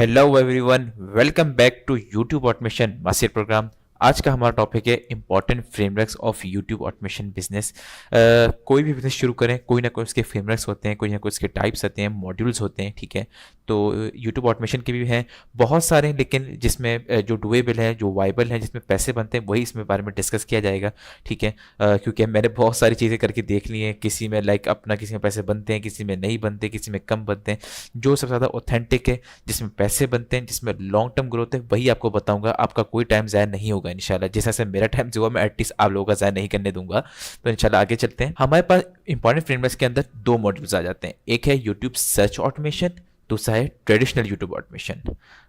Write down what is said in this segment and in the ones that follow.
Hello everyone, welcome back to YouTube automation master programme. आज का हमारा टॉपिक है important frameworks of YouTube automation business. कोई भी बिजनेस शुरू करें, कोई ना कोई उसके फ्रेमवर्क्स होते हैं, कोई ना कोई उसके टाइप्स होते हैं, मॉड्यूल्स होते हैं। ठीक है, तो यूट्यूब ऑटोमेशन के भी हैं बहुत सारे, लेकिन जिसमें जो डुएबल है, जो वाइबल है, जिसमें पैसे बनते हैं, वही इसमें बारे में डिस्कस किया जाएगा। ठीक है, क्योंकि मैंने बहुत सारी चीज़ें करके देख ली हैं, किसी में अपना किसी में पैसे बनते हैं, किसी में नहीं बनते, किसी में कम बनते हैं। जो सबसे ज़्यादा ऑथेंटिक है, जिसमें पैसे बनते हैं, जिसमें लॉन्ग टर्म ग्रोथ है, वही आपको बताऊंगा। आपका कोई टाइम ज़ाया नहीं होगा इंशाल्लाह। जैसे से मेरा टाइम जो हुआ, मैं एटलीस्ट आप लोगों का ज़ाया नहीं करने दूंगा। तो इंशाल्लाह आगे चलते हैं। हमारे पास इंपॉर्टेंट फ्रेमवर्क्स के अंदर दो मॉड्यूल्स आ जाते हैं। एक है यूट्यूब सर्च ऑटोमेशन, दूसरा है ट्रेडिशनल यूट्यूब ऑटोमेशन।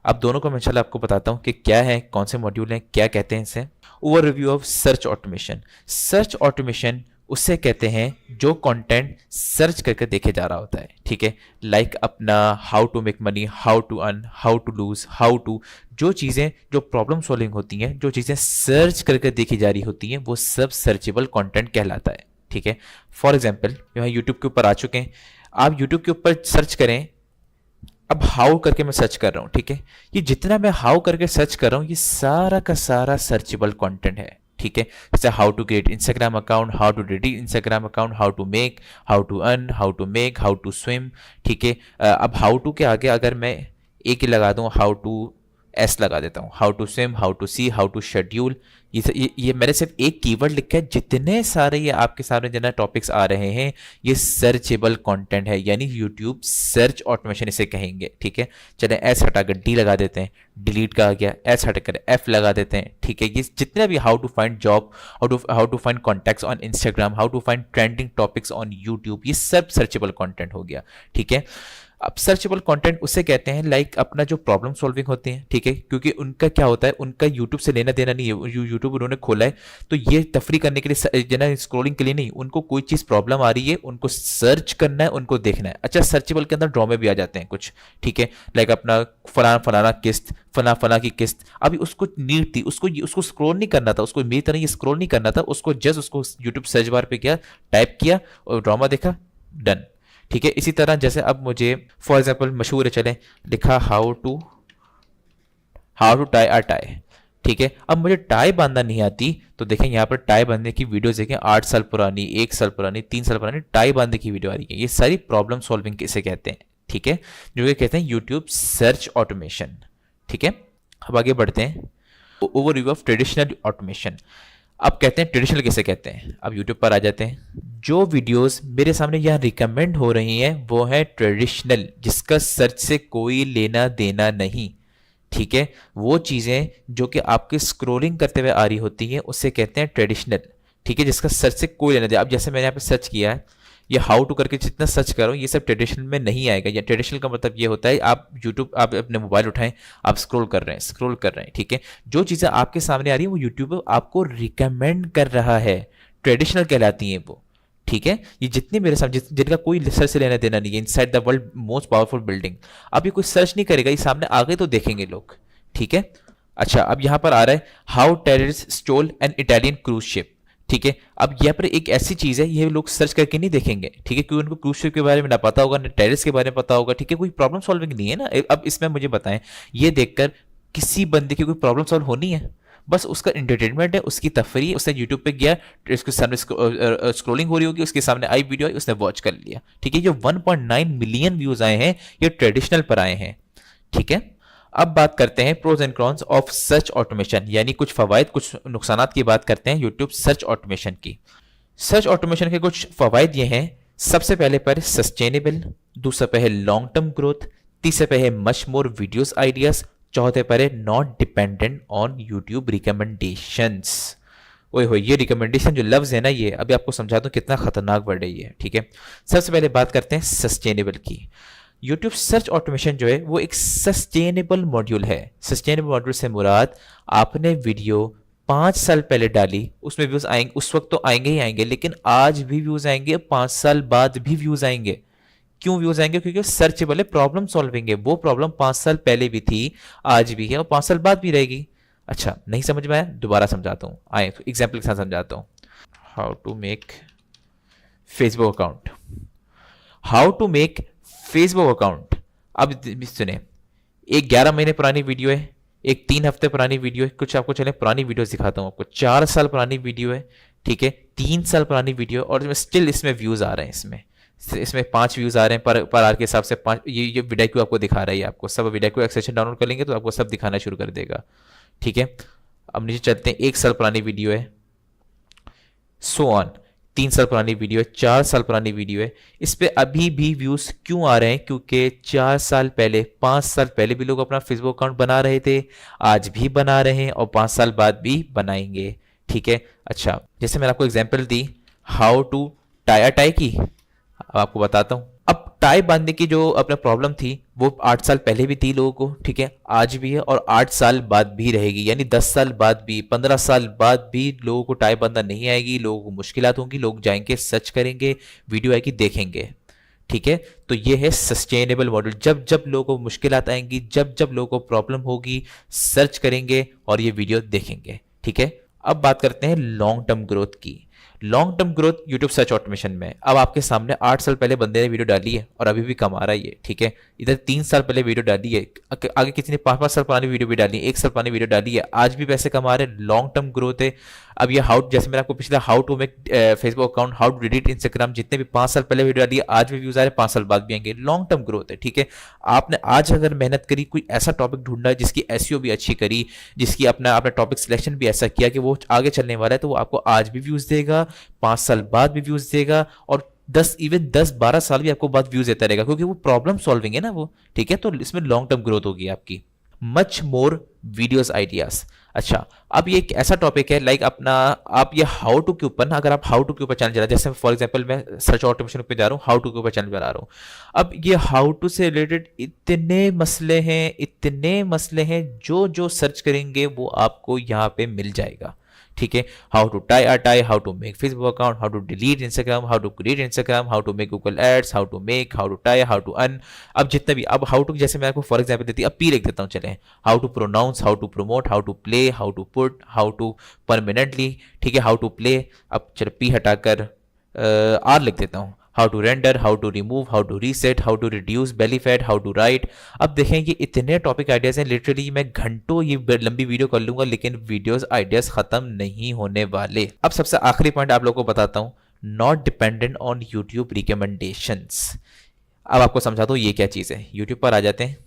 अब दोनों को मैं इंशाल्लाह आपको बताता हूँ कि क्या है, कौन से मॉड्यूल हैं, क्या कहते हैं इसे। Over review of search automation. Search automation उससे कहते हैं जो कंटेंट सर्च करके देखे जा रहा होता है। ठीक है, लाइक अपना how to make money, how to earn, how to lose, how to, जो चीज़ें जो प्रॉब्लम सॉल्विंग होती हैं, जो चीज़ें सर्च करके देखी जा रही होती हैं, वो सब सर्चेबल कंटेंट कहलाता है। ठीक है, फॉर एग्जाम्पल यहाँ यूट्यूब के ऊपर आ चुके हैं। आप यूट्यूब के ऊपर सर्च करें। अब हाउ करके मैं सर्च कर रहा हूँ। ठीक है, ये जितना मैं हाउ करके सर्च कर रहा हूँ, ये सारा का सारा सर्चेबल कंटेंट है। ठीक है, जैसे how to create Instagram account, how to delete Instagram account, how to make, how to earn, how to make, how to swim. ठीक है, अब हाउ टू के आगे अगर मैं एक ही लगा दूं, हाउ टू एस लगा देता हूँ, how to swim, how to see, how to schedule. ये मैंने सिर्फ एक कीवर्ड लिखा है। जितने सारे ये आपके सामने जितना टॉपिक्स आ रहे हैं, ये सर्चेबल कंटेंट है, यानी यूट्यूब सर्च ऑटोमेशन इसे कहेंगे। ठीक है, चले एस हटाकर डी लगा देते हैं, डिलीट का आ गया, एस हटाकर एफ लगा देते हैं। ठीक है, ये जितने भी how to find job, how to find contacts on Instagram, how to find trending topics on YouTube, ये सब सर्चेबल कंटेंट हो गया। ठीक है, अब सर्चेबल कंटेंट उसे कहते हैं लाइक अपना जो प्रॉब्लम सॉल्विंग होते हैं। ठीक है, क्योंकि उनका क्या होता है, उनका यूट्यूब से लेना देना नहीं है। यूट्यूब उन्होंने खोला है तो ये तफरी करने के लिए, जना स्क्रोलिंग के लिए नहीं। उनको कोई चीज़ प्रॉब्लम आ रही है, उनको सर्च करना है, उनको देखना है। अच्छा, सर्चेबल के अंदर ड्रॉ में भी आ जाते हैं कुछ। ठीक है, लाइक अपना फलाना फलाना किस्त, फला की किस्त। अभी उसको नीड थी, उसको स्क्रॉल नहीं करना था, उसको मेरी तरह ये स्क्रॉल नहीं करना था, उसको जस्ट उसको यूट्यूब सर्च बार पे किया, टाइप किया और ड्रामा देखा, डन। ठीक है, इसी तरह जैसे अब मुझे फॉर एग्जाम्पल मशहूर है, चले लिखा how to tie a tie. ठीक है, अब मुझे टाई बांधना नहीं आती, तो देखें यहाँ पर टाई बांधने की वीडियोस देखें, 8 साल पुरानी, 1 साल पुरानी, 3 साल पुरानी टाई बांधने की वीडियो आ रही है। ये सारी प्रॉब्लम सॉल्विंग किसे कहते हैं। ठीक है, जो ये कहते हैं यूट्यूब सर्च ऑटोमेशन। ठीक है, अब आगे बढ़ते हैं। Overview of traditional automation. अब कहते हैं ट्रेडिशनल किसे कहते हैं। अब यूट्यूब पर आ जाते हैं। जो वीडियोस मेरे सामने यहाँ रिकमेंड हो रही हैं, वो है ट्रेडिशनल, जिसका सर्च से कोई लेना देना नहीं। ठीक है, वो चीज़ें जो कि आपके स्क्रोलिंग करते हुए आ रही होती हैं, उसे कहते हैं ट्रेडिशनल। ठीक है, जिसका सर्च से कोई लेना देना। अब जैसे मैंने यहाँ पे सर्च किया है, ये हाउ टू करके जितना सर्च करो, ये सब ट्रेडिशनल में नहीं आएगा। या ट्रेडिशनल का मतलब ये होता है, आप यूट्यूब, आप अपने मोबाइल उठाएं, आप स्क्रॉल कर रहे हैं। ठीक है, जो चीज़ें आपके सामने आ रही है, वो यूट्यूब आपको रिकमेंड कर रहा है, ट्रेडिशनल कहलाती हैं वो। ठीक है, ये जितने मेरे सामने जिनका कोई सर्च से लेना देना नहीं है, inside the world most powerful building, अब ये कोई सर्च नहीं करेगा, ये सामने आ गए तो देखेंगे लोग। ठीक है, अच्छा, अब यहां पर आ रहा है how terrorist stole an Italian cruise ship. ठीक है, अब यहाँ पर एक ऐसी चीज है, ये लोग सर्च करके नहीं देखेंगे। ठीक है, क्योंकि उनको क्रूज शिप के बारे में ना पता होगा, ना टेररिस्ट के बारे में पता होगा। ठीक है, कोई प्रॉब्लम सॉल्विंग नहीं है ना। अब इसमें मुझे बताएं, ये देखकर किसी बंदे की कोई प्रॉब्लम सॉल्व होनी है? बस उसका एंटरटेनमेंट है, उसकी तफरी। उसने यूट्यूब पे गया, उसके सामने स्क्रोलिंग हो रही होगी, उसके सामने आई वीडियो आई, उसने वॉच कर लिया। ठीक है, जो 1.9 मिलियन व्यूज आए हैं, ये ट्रेडिशनल पर आए हैं। ठीक है, अब बात करते हैं pros and cons of search automation, यानी कुछ फवायद, कुछ नुकसानात की बात करते हैं यूट्यूब सर्च ऑटोमेशन की। सर्च ऑटोमेशन के कुछ फवायद ये हैं। सबसे पहले पर सस्टेनेबल, दूसरे पे है लॉन्ग टर्म ग्रोथ, तीसरे पे है मच मोर वीडियोस आइडियाज, चौथे पर है not dependent on YouTube recommendations. ओए हो, ये रिकमेंडेशन जो लफ्ज है ना, ये अभी आपको समझा दूं कितना खतरनाक वर्ड है ये। ठीक है, सबसे पहले बात करते हैं सस्टेनेबल की। यूट्यूब सर्च ऑटोमेशन जो है वो एक सस्टेनेबल मॉड्यूल है। सस्टेनेबल मॉड्यूल से मुराद, आपने वीडियो 5 साल पहले डाली, उसमें व्यूज आएंगे, उस वक्त तो आएंगे ही आएंगे, लेकिन आज भी व्यूज आएंगे, 5 साल बाद भी व्यूज आएंगे। क्यों व्यूज आएंगे? क्योंकि सर्चेबल है, प्रॉब्लम सॉल्विंग है। वो प्रॉब्लम 5 साल पहले भी थी, आज भी है और 5 साल बाद भी रहेगी। अच्छा, नहीं समझ में आया? दोबारा समझाता हूँ, आए तो एग्जाम्पल के साथ समझाता हूँ। How to make Facebook account, how to make Facebook account. अब सुने, एक 11 महीने पुरानी वीडियो है, एक 3 हफ्ते पुरानी वीडियो है, कुछ आपको चले पुरानी वीडियो दिखाता हूँ आपको। 4 साल पुरानी वीडियो है, ठीक है, 3 साल पुरानी वीडियो, और स्टिल इसमें व्यूज आ रहे हैं। इसमें 5 व्यूज आ रहे हैं पर आर के हिसाब से 5। ये वीडियो क्यों आपको दिखा रहा है, आपको सब वीडियो को एक्सेशन डाउनलोड कर लेंगे तो आपको सब दिखाना शुरू कर देगा, ठीक है। अब नीचे चलते हैं, 1 साल पुरानी वीडियो है, सो ऑन, 3 साल पुरानी वीडियो है, 4 साल पुरानी वीडियो है। इस पे अभी भी व्यूज क्यों आ रहे हैं? क्योंकि 4 साल पहले, 5 साल पहले भी लोग अपना फेसबुक अकाउंट बना रहे थे, आज भी बना रहे हैं और 5 साल बाद भी बनाएंगे, ठीक है। अच्छा, जैसे मैंने आपको एग्जांपल दी हाउ टू टाई टाई की, अब आपको बताता हूँ। अब टाई बांधने की जो अपना प्रॉब्लम थी वो 8 साल पहले भी थी लोगों को, ठीक है, आज भी है और 8 साल बाद भी रहेगी, यानी 10 साल बाद भी, 15 साल बाद भी लोगों को टाई बांधना नहीं आएगी, लोगों को मुश्किलात होंगी, लोग जाएंगे सर्च करेंगे, वीडियो आएगी देखेंगे, ठीक है। तो ये है सस्टेनेबल मॉडल। जब जब लोगों को मुश्किलात आएंगी, जब जब लोगों को प्रॉब्लम होगी, सर्च करेंगे और ये वीडियो देखेंगे, ठीक है। अब बात करते हैं लॉन्ग टर्म ग्रोथ की। Long term growth YouTube search automation में, अब आपके सामने 8 साल पहले बंदे ने वीडियो डाली है और अभी भी कमा रहा है ये, ठीक है। इधर 3 साल पहले वीडियो डाली है, आगे किसी ने 5-5 साल पुरानी वीडियो भी डाली है, 1 साल पुरानी वीडियो डाली है, आज भी पैसे कमा रहे हैं, लॉन्ग टर्म ग्रोथ है। अब ये हाउ, जैसे मैंने आपको पिछला how to make Facebook account, how to delete Instagram, जितने भी 5 साल पहले वीडियो डाली है आज भी व्यूज आ रहे हैं, 5 साल बाद भी आएंगे, लॉन्ग टर्म ग्रोथ है, ठीक है। आपने आज अगर मेहनत करी, कोई ऐसा टॉपिक ढूंढा जिसकी एसईओ भी अच्छी करी, जिसकी अपना टॉपिक सिलेक्शन भी ऐसा किया कि वो आगे चलने वाला है, तो वो आपको आज भी व्यूज देगा, 5 साल बाद भी व्यूज देगा और 10-12 साल भी आपको बाद व्यूज देता रहेगा, क्योंकि वो प्रॉब्लम सॉल्विंग है ना वो, ठीक है। तो इसमें लॉन्ग टर्म ग्रोथ होगी आपकी। Much more videos ideas. अच्छा, अब ये एक ऐसा टॉपिक है लाइक अपना, आप ये हाउ टू के ऊपर ना, अगर आप हाउ टू के ऊपर चैनल चला रहे हैं, जैसे फॉर एग्जांपल मैं सर्च ऑटोमेशन पे जा रहा हूँ, हाउ टू के ऊपर चैनल बना रहा हूँ। अब ये हाउ टू से रिलेटेड इतने मसले हैं, जो जो सर्च करेंगे वो आपको यहाँ पे मिल जाएगा, ठीक है। How to tie, how to make Facebook account, how to delete Instagram, how to create Instagram, how to make Google ads, how to make, how to tie, how to earn. अब जितने भी, अब हाउ टू जैसे मैं आपको for example देती, अब P लिख देता हूँ, चले, how to pronounce, how to promote, how to play, how to put, how to permanently, ठीक है, हाउ टू प्ले। अब चलो पी हटाकर आर लिख देता हूँ, how to render, how to remove, how to reset, how to reduce belly fat, how to write. अब देखें ये इतने टॉपिक आइडियाज हैं, लिटरली मैं घंटों ये लंबी वीडियो कर लूंगा, लेकिन वीडियोस आइडियाज खत्म नहीं होने वाले। अब सबसे आखिरी पॉइंट आप लोगों को बताता हूँ, not dependent on YouTube recommendations. अब आपको समझाता हूँ ये क्या चीज़ है। यूट्यूब पर आ जाते हैं।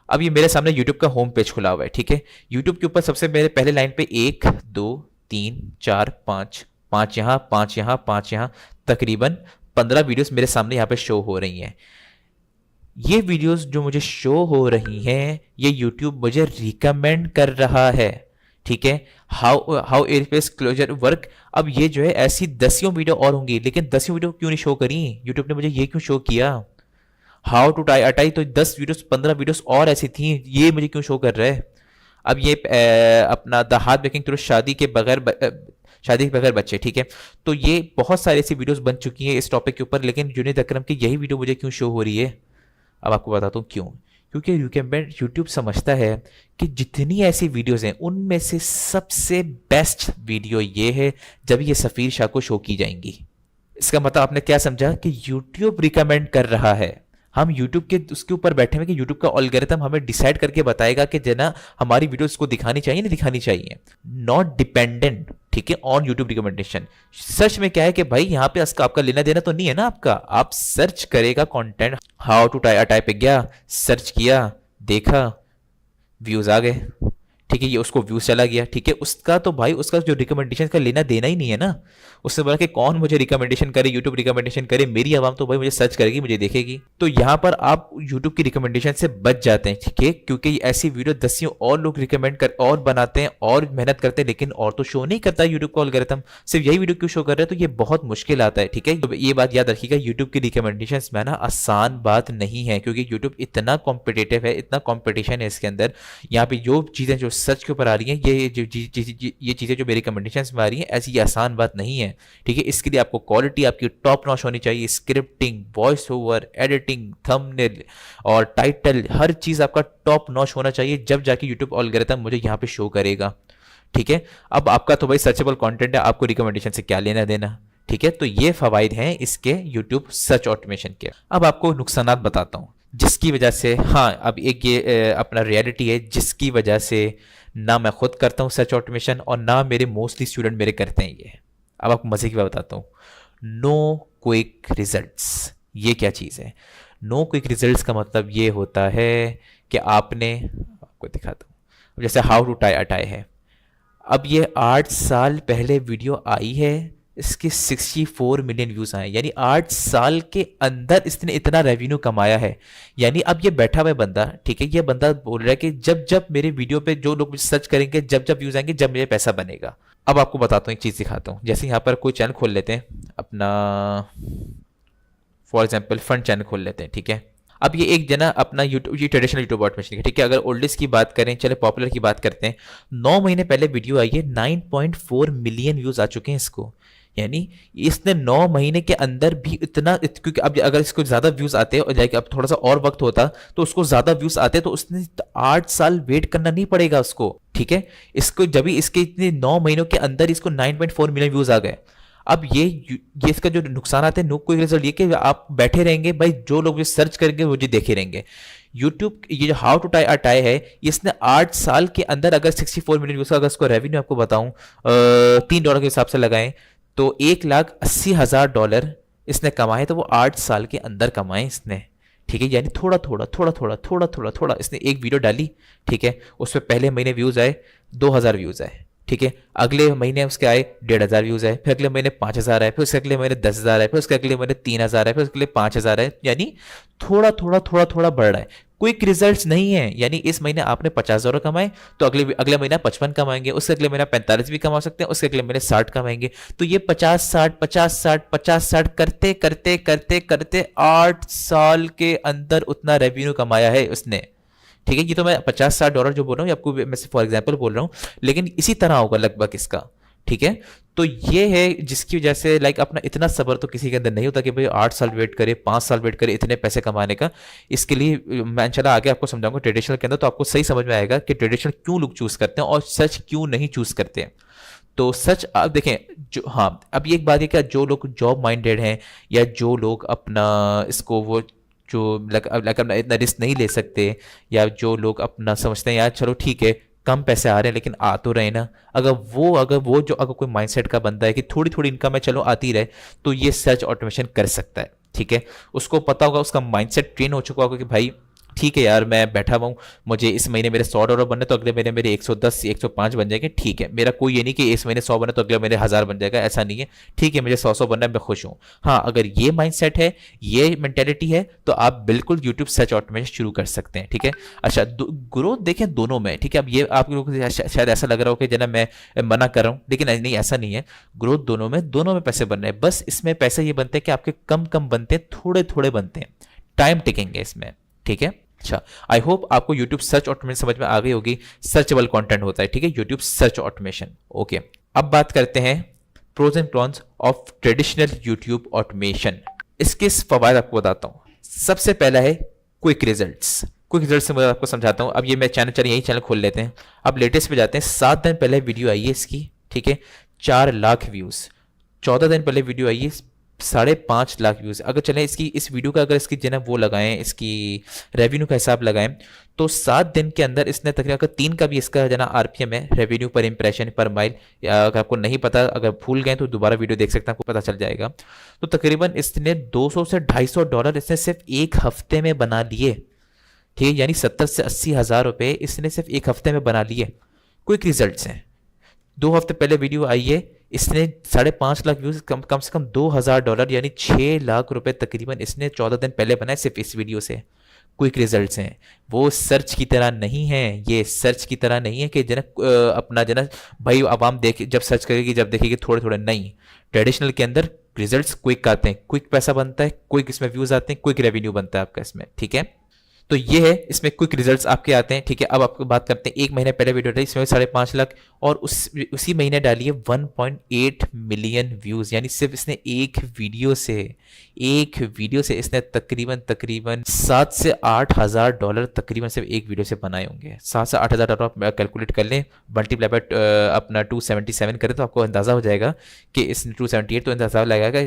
अब ये मेरे सामने यूट्यूब का होम पेज खुला हुआ है, ठीक है। यूट्यूब के ऊपर सबसे मेरे पहले लाइन पे 1 2 3 4 5 5 यहाँ, 5 यहाँ, 5 यहाँ, तकरीबन 15 वीडियोस मेरे सामने यहाँ पे शो हो रही हैं। ये वीडियोस जो मुझे शो हो रही हैं, ये यूट्यूब मुझे रिकमेंड कर रहा है, ठीक है। How airspace closure work. अब ये जो है ऐसी 10 वीडियो और होंगी, लेकिन 10 वीडियो क्यों नहीं शो करी यूट्यूब ने, मुझे ये क्यों शो किया? हाउ टू टाई अटाई, तो 10 वीडियोस 15 वीडियोस और ऐसी थी, ये मुझे क्यों शो कर रहा है? अब ये अपना द हार्ट ब्रेकिंग ट्रुथ, शादी के बगैर बच्चे, ठीक है। तो ये बहुत सारी ऐसी वीडियोस बन चुकी हैं इस टॉपिक के ऊपर, लेकिन जुनैद अकरम की यही वीडियो मुझे क्यों शो हो रही है? अब आपको बताता हूँ क्यों। क्योंकि यूट्यूब समझता है कि जितनी ऐसी वीडियोस हैं उनमें से सबसे बेस्ट वीडियो ये है जब ये सफ़ीर शाह को शो की जाएंगी। इसका मतलब आपने क्या समझा कि यूट्यूब रिकमेंड कर रहा है, हम यूट्यूब के उसके ऊपर बैठे हुए कि यूट्यूब का एल्गोरिथम हमें डिसाइड करके बताएगा कि जना हमारी वीडियोस को दिखानी चाहिए नहीं दिखानी चाहिए। नॉट डिपेंडेंट, ठीक है, ऑन यूट्यूब रिकमेंडेशन। सर्च में क्या है कि भाई यहाँ पे आपका लेना देना तो नहीं है ना आपका, आप सर्च करेगा कंटेंट, हाउ टू टाई पे गया, सर्च किया, देखा, व्यूज आ गए, ठीक है, ये उसको व्यूज चला गया, ठीक है। उसका तो भाई उसका जो रिकमेंडेशन का लेना देना ही नहीं है ना। उसने बोला कि कौन मुझे रिकमेंडेशन करे, यूट्यूब रिकमेंडेशन करे, मेरी आवाम तो भाई मुझे सर्च करेगी, मुझे देखेगी। तो यहाँ पर आप यूट्यूब की रिकमेंडेशन से बच जाते हैं, ठीक है, क्योंकि ऐसी वीडियो 10 और लोग रिकमेंड कर और बनाते हैं और मेहनत करते हैं, लेकिन और तो शो नहीं करता यूट्यूब को एल्गोरिथम, सिर्फ यही वीडियो क्यों शो कर रहे हैं, तो ये बहुत मुश्किल आता है, ठीक है। तो ये बात याद रखिएगा, यूट्यूब की रिकमेंडेशन में ना आसान बात नहीं है, क्योंकि यूट्यूब इतना कॉम्पिटिटिव है, इतना कॉम्पिटिशन है इसके अंदर। यहाँ पे जो चीज़ें जो सर्च के ऊपर आ रही हैं, ये चीज़ें जो मेरी रिकमेंडेशंस में आ रही हैं, ऐसी ये आसान बात नहीं है, ठीक है। इसके लिए आपको क्वालिटी आपकी टॉप नॉच होनी चाहिए, scripting, voice over, editing, thumbnail और टाइटल, हर चीज़ आपका टॉप नॉच होना चाहिए, जब जाके यूट्यूब एल्गोरिथम मुझे यहाँ पे शो करेगा, ठीक है। अब आपका तो भाई सर्चेबल कंटेंट है, आपको रिकमेंडेशन से क्या लेना देना, ठीक है। तो ये फवाइद हैं इसके यूट्यूब सर्च ऑटोमेशन के। अब आपको नुकसानात बताता हूँ। जिसकी वजह से, हाँ अब एक ये अपना रियलिटी है जिसकी वजह से ना मैं खुद करता हूँ सर्च ऑटोमेशन और ना मेरे मोस्टली स्टूडेंट मेरे करते हैं ये। अब आपको मज़े की बात बताता हूँ, नो क्विक रिजल्ट्स। ये क्या चीज़ है? नो क्विक रिजल्ट्स का मतलब ये होता है कि आपने, आपको दिखाता हूँ, अब जैसे how to tie a tie है, अब ये 8 साल पहले वीडियो आई है, इसके 64 मिलियन व्यूज आए, यानी 8 साल के अंदर इसने इतना रेवेन्यू कमाया है। यानी अब ये बैठा हुआ बंदा, ठीक है, ये बंदा बोल रहा है कि जब जब मेरे वीडियो पे जो लोग सर्च करेंगे, जब जब व्यूज आएंगे, जब मुझे पैसा बनेगा। अब आपको बताता हूँ, एक चीज़ दिखाता हूँ। जैसे यहाँ पर कोई चैनल खोल लेते हैं अपना, फॉर एग्जाम्पल फंड चैनल खोल लेते हैं, ठीक है। अब ये एक जना अपना यूट्यूब, ये ट्रेडिशनल यूट्यूब ऑटोमेशन है, ठीक है। अगर ओल्डेस्ट की बात करें, चले पॉपुलर की बात करते हैं, 9 महीने पहले वीडियो आई है, 9.4 मिलियन व्यूज आ चुके हैं इसको। यानी इसने 9 महीने के अंदर भी इतना क्योंकि अब अगर इसको ज्यादा व्यूज आते हैं और लाइक अब थोड़ा सा और वक्त होता तो उसको ज्यादा व्यूज आते, तो उसने 8 साल वेट करना नहीं पड़ेगा उसको, ठीक है। इसको जब भी इसके इतने 9 महीनों के अंदर इसको 9.4 मिलियन व्यूज आ गए। अब ये इसका जो नुकसान आते हैं, कोई रिजल्ट ये कि आप बैठे रहेंगे भाई, जो लोग सर्च करेंगे वो जी देखे रहेंगे। यूट्यूब ये जो how to tie a tie है, इसने 8 साल के अंदर अगर 64 मिलियन व्यूज, अगर इसको रेवेन्यू आपको बताऊं $3 के हिसाब से लगाएं तो $1,80,000 इसने कमाए, तो वो 8 साल के अंदर कमाए इसने, ठीक है। यानी थोड़ा थोड़ा थोड़ा थोड़ा थोड़ा थोड़ा थोड़ा इसने एक वीडियो डाली, ठीक है, उस पर पहले महीने व्यूज आए 2,000 व्यूज आए, ठीक है। अगले महीने उसके आए 1,500 व्यूज आए, फिर अगले महीने 5,000 आए, फिर उसके अगले महीने 10,000 आए, फिर उसके अगले महीने 3,000 आए, फिर उसके लिए 5,000 आए। यानी थोड़ा थोड़ा थोड़ा थोड़ा बढ़ रहा है, क्विक रिजल्ट्स नहीं है। यानी इस महीने आपने 50,000 कमाए तो अगले अगले महीना 55 कमाएंगे, उससे अगले महीना 45 भी कमा सकते हैं, उसके अगले महीने 60 कमाएंगे। तो ये 50-60 50-60 50-60 करते करते करते करते 8 साल के अंदर उतना रेवेन्यू कमाया है उसने, ठीक है। ये तो मैं $50-60 जो बोल रहा हूँ आपको, मैं फॉर एग्जाम्पल बोल रहा हूँ, लेकिन इसी तरह होगा लगभग इसका, ठीक है। तो ये है जिसकी वजह से लाइक अपना इतना सब्र तो किसी के अंदर नहीं होता कि भाई 8 साल वेट करे, 5 साल वेट करे इतने पैसे कमाने का। इसके लिए मैं चला आगे आपको समझाऊंगा ट्रेडिशनल के अंदर, तो आपको सही समझ में आएगा कि ट्रेडिशनल क्यों लोग चूज करते हैं और सच क्यों नहीं चूज करते हैं। तो सच आप देखें जो, हाँ अब ये एक बात है कि जो लोग जॉब माइंडेड हैं या जो लोग अपना इसको वो जो लाइक अपना इतना रिस्क नहीं ले सकते, या जो लोग अपना समझते हैं यार चलो ठीक है कम पैसे आ रहे हैं लेकिन आ तो रहे ना, अगर कोई माइंडसेट का बंदा है कि थोड़ी थोड़ी इनकम है चलो आती रहे, तो ये सर्च ऑटोमेशन कर सकता है, ठीक है। उसको पता होगा, उसका माइंडसेट ट्रेन हो चुका होगा कि भाई ठीक है यार मैं बैठा हुआ हूँ, मुझे इस महीने मेरे $100 बनने तो अगले महीने मेरे 110 105 बन जाएंगे, ठीक है। मेरा कोई ये नहीं कि इस महीने 100 बने तो अगले महीने 1,000 बन जाएगा, ऐसा नहीं है, ठीक है मुझे 100 बनना है, मैं खुश हूँ। हाँ अगर ये माइंडसेट है, ये मेंटेलिटी है, तो आप बिल्कुल यूट्यूब सर्च ऑटोमेशन शुरू कर सकते हैं, ठीक है। अच्छा ग्रोथ देखें दोनों में, ठीक है। अब ये आप लोगों को शायद ऐसा लग रहा हो कि जना मैं मना कर रहा हूँ, लेकिन नहीं ऐसा नहीं है। ग्रोथ दोनों में पैसे बन रहे हैं, बस इसमें पैसे ये बनते हैं कि आपके कम कम बनते हैं, थोड़े थोड़े बनते हैं, टाइम टिकेंगे इसमें, ठीक है। अच्छा आई होप आपको YouTube सर्च ऑटोमेशन समझ में आ गई होगी, सर्चेबल कंटेंट होता है, ठीक है, YouTube सर्च ऑटोमेशन। ओके अब बात करते हैं pros and cons of traditional YouTube automation. इसके फवायद आपको बताता हूं। सबसे पहला है क्विक रिजल्ट्स। क्विक रिजल्ट से मैं आपको समझाता हूं। अब ये मैं चैनल यही चैनल खोल लेते हैं, अब लेटेस्ट पे जाते हैं। 7 दिन पहले वीडियो आई है इसकी, ठीक है, 4 लाख व्यूज। 14 दिन पहले वीडियो आई है, 5.5 लाख व्यूज। अगर चलें इसकी इस वीडियो का अगर इसकी जना वो लगाएं, इसकी रेवेन्यू का हिसाब लगाएं, तो 7 दिन के अंदर इसने तकरीबन 3 का भी इसका जना आरपीएम है, रेवेन्यू पर इंप्रेशन पर माइल। अगर आपको नहीं पता, अगर भूल गए तो दोबारा वीडियो देख सकते हैं, आपको पता चल जाएगा। तो तकरीबन इसने $200 से $250 इसने सिर्फ एक हफ्ते में बना लिए, ठीक है। यानी 70 से 80 हज़ार रुपये इसने सिर्फ एक हफ्ते में बना लिए। क्विक रिजल्ट्स हैं। 2 हफ्ते पहले वीडियो आई है, इसने 5.5 लाख व्यूज, कम से कम $2,000 यानी 6 लाख रुपए तकरीबन इसने 14 दिन पहले बनाए सिर्फ इस वीडियो से। क्विक रिजल्ट्स हैं, वो सर्च की तरह नहीं है, ये सर्च की तरह नहीं है कि जना अपना जना भाई आवाम देख जब सर्च करेगी जब देखेगी थोड़े थोड़े, नहीं। ट्रेडिशनल के अंदर रिजल्ट्स क्विक आते हैं, क्विक पैसा बनता है, क्विक इसमें व्यूज आते हैं, क्विक रेवेन्यू बनता है आपका इसमें, ठीक है। तो ये है, इसमें क्विक रिजल्ट्स आपके आते हैं, ठीक है। अब आपको बात करते हैं, एक महीने पहले वीडियो डाली, इसमें 5.5 लाख, और उसी महीने डाली है 1.8 मिलियन व्यूज़, यानी सिर्फ इसने एक वीडियो से इसने तकरीबन 7 से 8 हज़ार डॉलर तकरीबन सिर्फ एक वीडियो से बनाए होंगे। 7 से 8 हज़ार डॉलर आप कैलकुलेट कर लें, मल्टीप्लाई बाय अपना 277 करें तो आपको अंदाज़ा हो जाएगा कि इसने 278, तो अंदाज़ा लगेगा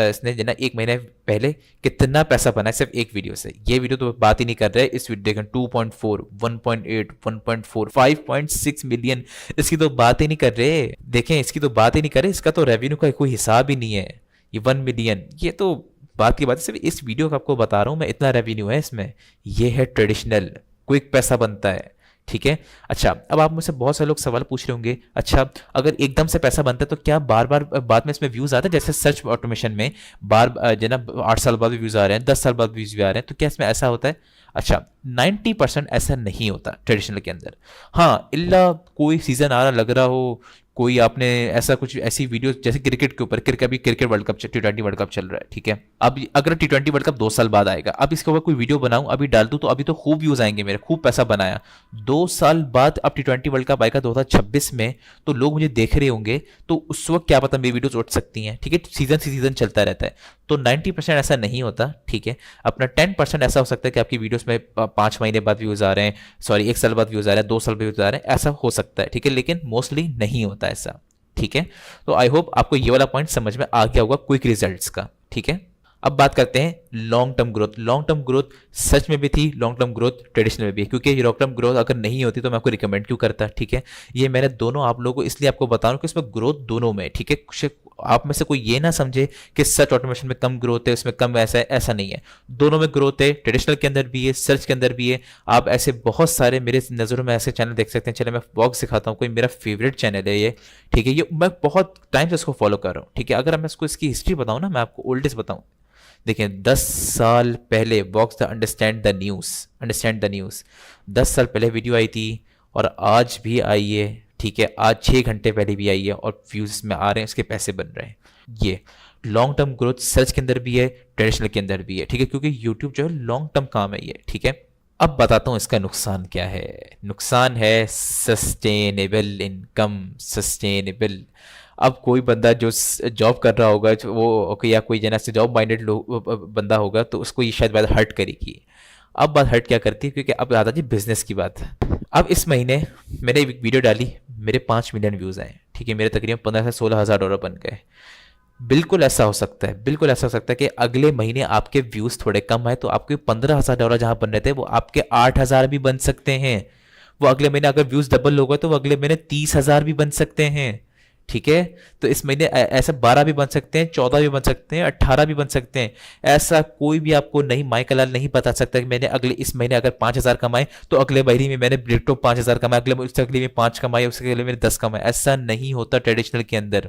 इसने जो ना एक महीने पहले कितना पैसा बना है सिर्फ एक वीडियो से। ये वीडियो तो बात ही नहीं कर रहे, इस वीडियो देखें 2.4, 1.8, 1.4, 5.6 मिलियन, इसकी तो बात ही नहीं कर रहे। देखें, इसकी तो बात ही नहीं कर रहे, इसका तो रेवेन्यू का कोई हिसाब ही नहीं है। ये 1 मिलियन, ये तो बात की बात है, सिर्फ इस वीडियो का आपको बता रहा हूँ मैं, इतना रेवेन्यू है इसमें। ये है ट्रेडिशनल, क्विक पैसा बनता है, ठीक है। अच्छा, अब आप मुझसे बहुत सारे लोग सवाल पूछ रहे होंगे, अच्छा अगर एकदम से पैसा बनता है तो क्या बार बार बाद में इसमें व्यूज आते हैं, जैसे सर्च ऑटोमेशन में बार जो ना 8 साल बाद भी व्यूज आ रहे हैं, 10 साल बाद व्यूज भी आ रहे हैं, तो क्या इसमें ऐसा होता है? अच्छा, 90% ऐसा नहीं होता ट्रेडिशनल के अंदर। हाँ, इल्ला कोई सीजन आ रहा लग रहा हो, कोई आपने ऐसा कुछ ऐसी वीडियो, जैसे क्रिकेट के ऊपर, अभी cricket world cup, T20 world cup चल रहा है, ठीक है। अब अगर T20 वर्ल्ड कप 2 साल बाद आएगा, अब इसके ऊपर कोई वीडियो बनाऊं, अभी डाल दूं, तो अभी तो खूब व्यूज आएंगे मेरे, खूब पैसा बनाया। 2 साल बाद अब T20 वर्ल्ड कप आएगा 2026 में, तो लोग मुझे देख रहे होंगे, तो उस वक्त क्या पता मेरी वीडियोस उठ सकती हैं, ठीक है। सीजन चलता रहता है, तो 90% ऐसा नहीं होता, ठीक है। अपना 10% ऐसा हो सकता है कि आपकी वीडियोस में 5 महीने बाद व्यूज आ रहे हैं, सॉरी 1 साल बाद व्यूज आ रहे हैं, 2 साल बाद व्यूज आ रहे हैं, ऐसा हो सकता है, ठीक है, लेकिन मोस्टली नहीं होता ऐसा, ठीक है। तो आई होप आपको ये वाला पॉइंट समझ में आ गया होगा क्विक रिजल्ट्स का, ठीक है। अब बात करते हैं long term growth. Long term growth सच में भी थी, लॉन्ग टर्म ग्रोथ ट्रेडिशनल में भी है, क्योंकि लॉन्ग टर्म ग्रोथ अगर नहीं होती तो मैं आपको रिकमेंड क्यों करता, ठीक है। ये मैंने दोनों आप लोगों को इसलिए आपको बता रहा हूँ कि इसमें ग्रोथ दोनों में, ठीक है। आप में से कोई ये ना समझे कि सर्च ऑटोमेशन में कम ग्रोथ है, उसमें कम ऐसा है, ऐसा नहीं है। दोनों में ग्रोथ है, ट्रेडिशनल के अंदर भी है, सर्च के अंदर भी है। आप ऐसे बहुत सारे मेरे नज़रों में ऐसे चैनल देख सकते हैं। चलिए मैं व्लॉग सिखाता हूँ, कोई मेरा फेवरेट चैनल है ये, ठीक है। ये मैं बहुत टाइम से इसको फॉलो कर रहा हूँ, ठीक है। अगर मैं इसको इसकी हिस्ट्री बताऊँ ना, मैं आपको ओल्डेस्ट बताऊँ, देखिए 10 साल पहले box the understand the news 10 साल पहले वीडियो आई थी, और आज भी आई है, ठीक है। आज 6 घंटे पहले भी आई है, और व्यूज़ में आ रहे हैं, इसके पैसे बन रहे हैं। ये लॉन्ग टर्म ग्रोथ सर्च के अंदर भी है, ट्रेडिशनल के अंदर भी है, ठीक है, क्योंकि यूट्यूब जो है लॉन्ग टर्म काम है ये, ठीक है। अब बताता हूँ इसका नुकसान क्या है। नुकसान है सस्टेनेबल इनकम, सस्टेनेबल। अब कोई बंदा जो जॉब कर रहा होगा, वो या कोई जना से जॉब माइंडेड बंदा होगा, तो उसको ये शायद बात हर्ट करेगी। अब बात हर्ट क्या करती है, क्योंकि अब आता जी बिजनेस की बात। अब इस महीने मैंने एक वीडियो डाली, मेरे 5 मिलियन व्यूज़ आए, ठीक है। मेरे तकरीबन 15 से 16 हज़ार डॉलर बन गए। बिल्कुल ऐसा हो सकता है, बिल्कुल ऐसा हो सकता है कि अगले महीने आपके व्यूज़ थोड़े कम आए, तो आपके 15,000 डॉलर जहाँ बन रहे थे वो आपके 8,000 भी बन सकते हैं। वो अगले महीने अगर व्यूज़ डबल हो गए तो वो अगले महीने 30,000 भी बन सकते हैं, ठीक है। तो इस महीने ऐसे 12 भी बन सकते हैं, 14 भी बन सकते हैं, 18 भी बन सकते हैं। ऐसा कोई भी आपको नहीं, माइकल लाल नहीं बता सकता कि मैंने इस महीने अगर 5,000 कमाए तो अगले महीने में मैंने ब्रिक्टो 5,000 कमाए, उससे अगले में 5 कमाए, उसके अगले में 10 कमाए। ऐसा नहीं होता ट्रेडिशनल के अंदर।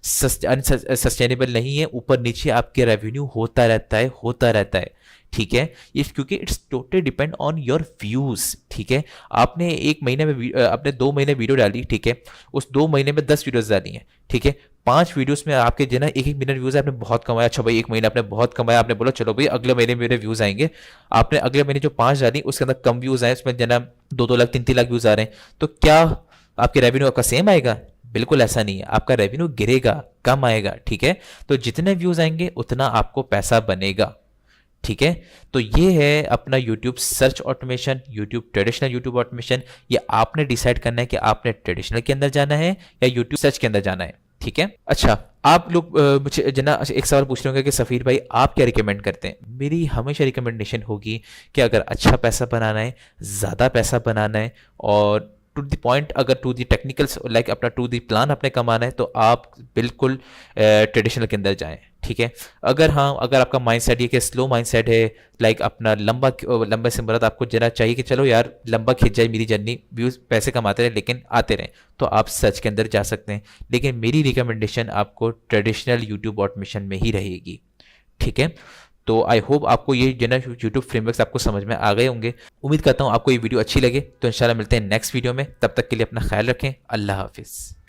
सस्टेनेबल नहीं है, ऊपर नीचे आपके रेवेन्यू होता रहता है, ठीक है। ये क्योंकि it's totally depend on your views, ठीक है। आपने 1 महीने में आपने 2 महीने वीडियो डाली, ठीक है। उस 2 महीने में 10 वीडियोस डाली हैं, ठीक है। 5 वीडियोस में आपके जो ना 1-1 मिलियन व्यूज है, आपने बहुत कमाया। अच्छा भाई, 1 महीने आपने बहुत कमाया, आपने बोला चलो भाई अगले महीने मेरे व्यूज आएंगे। आपने अगले महीने जो 5 डाली उसके अंदर कम व्यूज आए, उसमें जो ना 2-2 लाख 3-3 लाख व्यूज आ रहे हैं, तो क्या आपके रेवेन्यू आपका सेम आएगा? बिल्कुल ऐसा नहीं है, आपका रेवेन्यू गिरेगा, कम आएगा, ठीक है। तो जितने व्यूज आएंगे उतना आपको पैसा बनेगा, ठीक है। तो ये है अपना YouTube search automation, YouTube traditional YouTube automation. ये आपने डिसाइड करना है कि आपने ट्रेडिशनल के अंदर जाना है या YouTube सर्च के अंदर जाना है, ठीक है। अच्छा, आप लोग मुझे जना एक सवाल पूछ रहे होंगे कि सफ़ीर भाई आप क्या रिकमेंड करते हैं। मेरी हमेशा रिकमेंडेशन होगी कि अगर अच्छा पैसा बनाना है, ज़्यादा पैसा बनाना है, और टू द पॉइंट, अगर टू द टेक्निकल्स लाइक अपना टू द प्लान आपने कमाना है, तो आप बिल्कुल ट्रेडिशनल के अंदर जाएं, ठीक है। अगर आपका माइंड सेट ये कि स्लो माइंड सेट है, लाइक अपना लंबा से मुराद आपको जरा चाहिए कि चलो यार लंबा खिंच जाए मेरी जर्नी, व्यूज़ पैसे कमाते रहे लेकिन आते रहें, तो आप सर्च के अंदर जा सकते हैं। लेकिन मेरी रिकमेंडेशन आपको ट्रेडिशनल यूट्यूब ऑटोमेशन में ही रहेगी, ठीक है। तो आई होप आपको ये जो ना यूट्यूब फ्रेमवर्क्स आपको समझ में आ गए होंगे। उम्मीद करता हूँ आपको ये वीडियो अच्छी लगे। तो इंशाल्लाह मिलते हैं नेक्स्ट वीडियो में, तब तक के लिए अपना ख्याल रखें। अल्लाह हाफिज़।